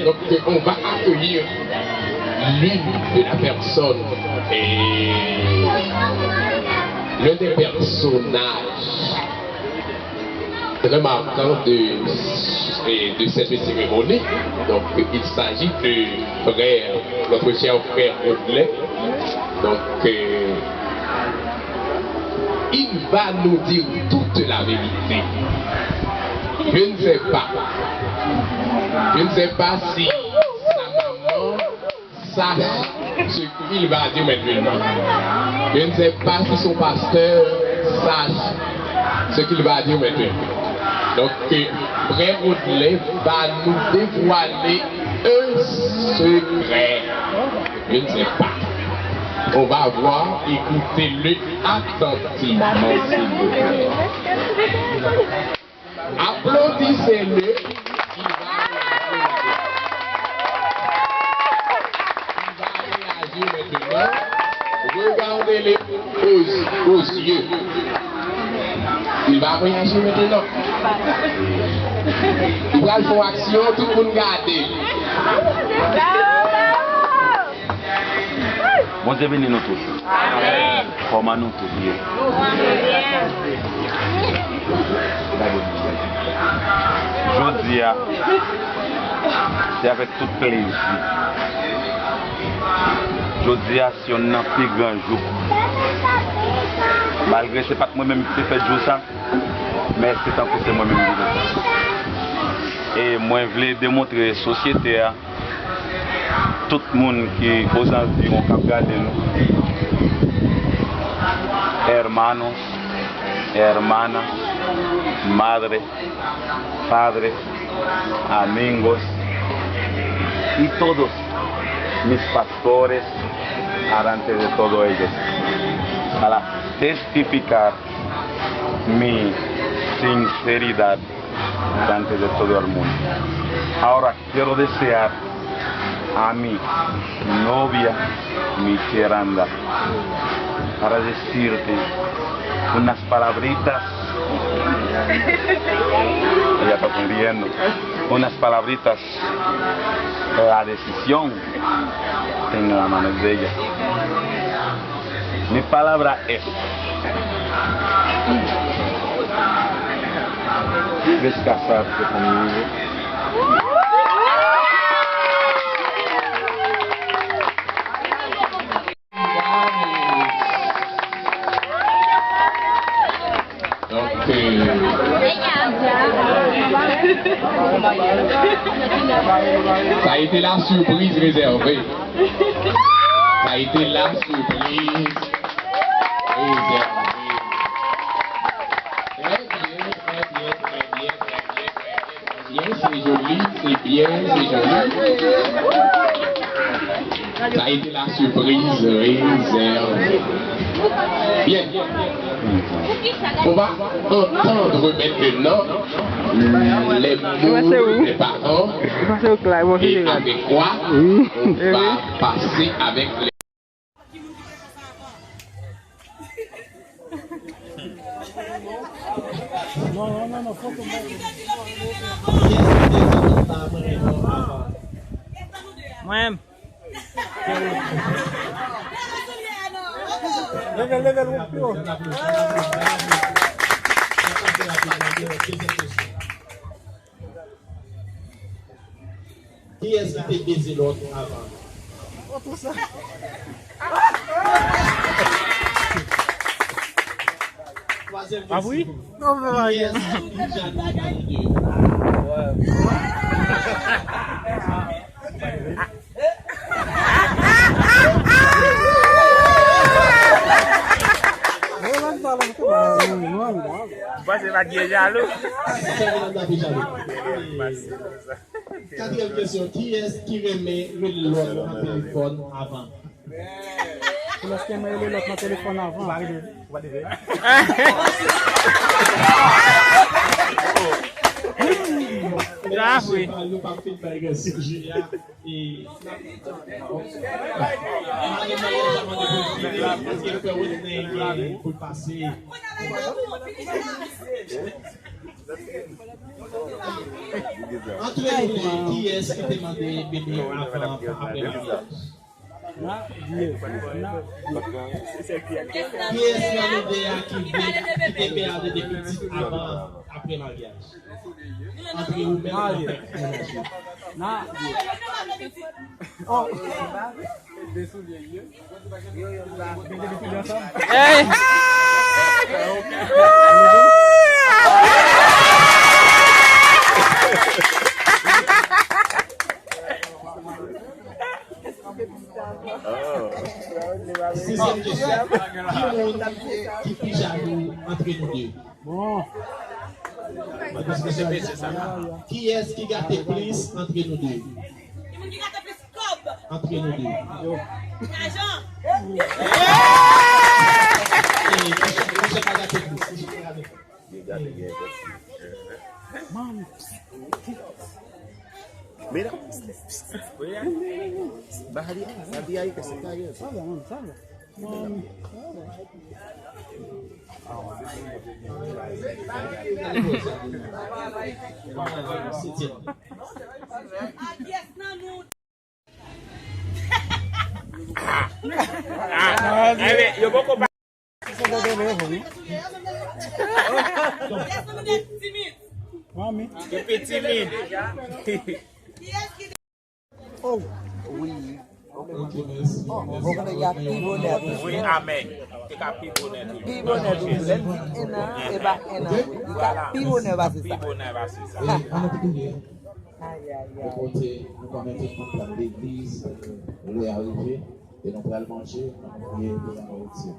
Donc on va accueillir l'une de la personne et l'un des personnages très marquants de cette cérémonie. Donc il s'agit de frère, notre cher frère Audley. Donc il va nous dire toute la vérité. Je ne sais pas. Je ne sais pas si sa maman sache ce qu'il va dire maintenant. Je ne sais pas si son pasteur sache ce qu'il va dire maintenant. Donc, frère Audley va nous dévoiler un secret. Je ne sais pas. On va voir, écoutez-le attentivement, s'il vous plaît. Applaudissez-le. Il va réagir maintenant. Regardez-les aux yeux. Il va réagir maintenant. Il va faire action, tout le monde garde. Bon Dieu bénisse nous tous. Amen. Comment nous tous bien. Je dis, c'est avec tout plaisir. Je dis, si on a plus grand jour, malgré que ce n'est pas moi-même qui fais jour ça, mais c'est tant que c'est moi-même qui fais ça. Et moi, je voulais démontrer à la société, tout le monde qui est aux environs, qui regarde nous, hermanos, hermanas, madre, padre, amigos y todos mis pastores delante de todos ellos para testificar mi sinceridad delante de todo el mundo. Ahora quiero desear a mi novia, mi Miranda, para decirte unas palabritas. Ella está sonriendo. Unas palabritas. La decisión en la mano de ella. Mi palabra es: ¿quieres casarte conmigo? Ça a été la surprise réservée. Ça a été la surprise réservée. Très bien, très bien, très bien, très bien, c'est joli, c'est bien, c'est joli. Ça a été la surprise réservée. Bien. On va entendre maintenant les mots des parents et avec quoi on va passer avec les... Non, faut que moi-même. Qui est-ce qui t'a baisé l'autre avant? Tout ça. Ah oui? Non, mais rien. Você vai guiar jaloux? Quatrième question, qui est-ce qui remet le téléphone avant? Parce que moi, l'autre téléphone avant. Va arriver. Ah, oui. Nous pas fait par ce sujet et pour passer. Entre les qui est-ce qui demandait bébé avant après la mariage? Qui est-ce qui était père des petits avant après mariage? Entre vous-même. Oh. Hey! Sixième question. Qui est jaloux entre nous deux? Bon. Qui est-ce qui gâte plus entre nous deux? Entre nous deux. Qui pas gâté plus? Mira, bajaría, sabía ahí que se cayó. Yo vou comprar. Mami. Que petit. Oh, oui. Oui, amen. Te ka pibonet. Pibonet, eba, pibonet va c'est ça. Pibonet va c'est ça. Nous connaissons l'église, nous est arrivé, et nous allons manger, nous allons prier, nous allons retirer.